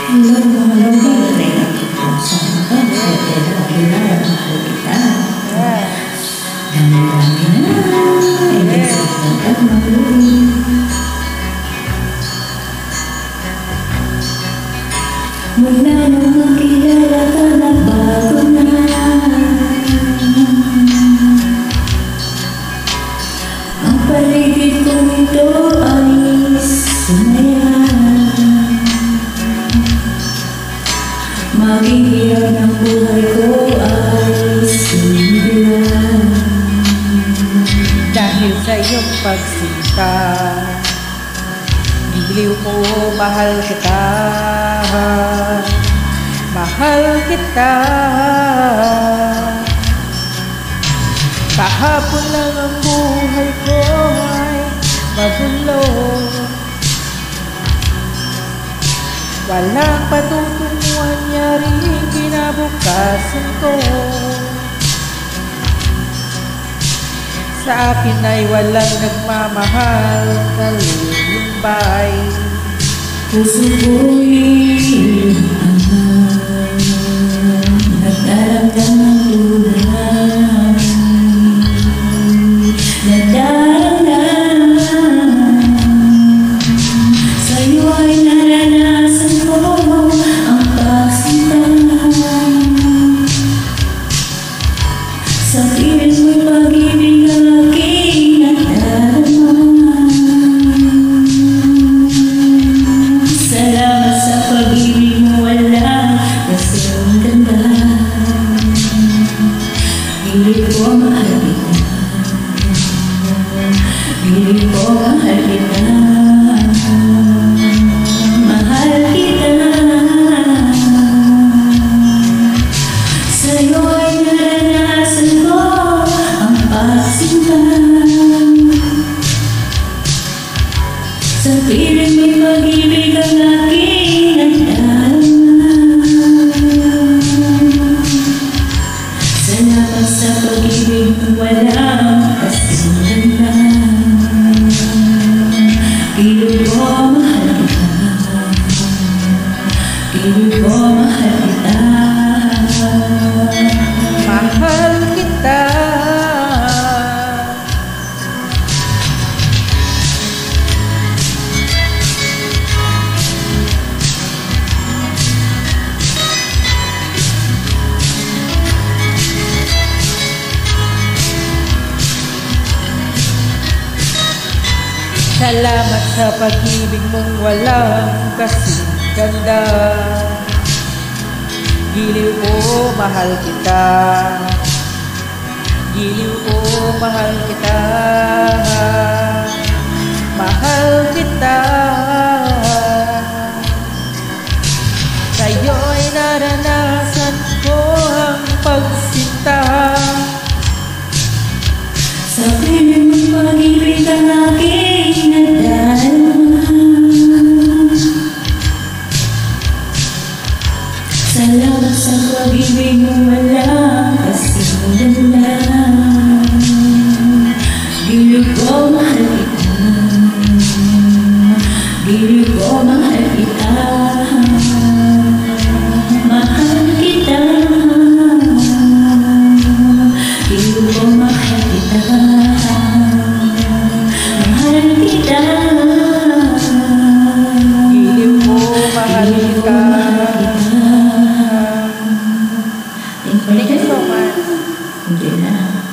Hello, mahal kita. Sama ka, kaya kilala, mahal kita. Dami-dami na, inisip na at maluwi. Mula nung makilala ka na bago na, ang paligid kong ito ay sumaya. Maging hirap ng buhay ko ay sindihan. Dahil sa iyong pagsinta, giliw ko, mahal kita. Mahal kita. Kahapon lang ang buhay ko ay mabulong. Walang patutunguhan niya rin kinabukasan ko. Sa akin ay walang nagmamahal, talumbay. Puso ko'y nagdaramdam ng ulan. Nagdaramdam sa'yo ay naranasan ko ang pagsinta. Sa pilit mo'y pag-ibig ang aking nadarama. Salamat sa pag-ibig mo, wala kasing ganda. Pilit ko mahal kita. Pilit ko mahal kita. Mahal kita. Sa'yo ay naranasan ko ang pagsinta. Sa pilit mo'y pag-ibig ang aking nadarama. Salamat sa pag-ibig mo, walang kasing ganda. Pilit ko mahal kita. Pilit ko mahal kita. Mahal kita. Salamat sa pag-ibig mong walang kasing ganda. Giliw ko, mahal kita. Giliw ko, mahal kita. Mahal kita. Sa'yo ay naranasan ko ang pagsinta. Sa pilit mo'y pag-ibig ang aking nadarama. Salamat sa pag-ibig mo, walang kasing ganda. Giliw ko, mahal kita. Giliw ko, mahal kita. Mahal kita. Giliw ko, mahal kita. Mahal kita. Giliw ko, mahal kita. Thank you so much. Hindi na.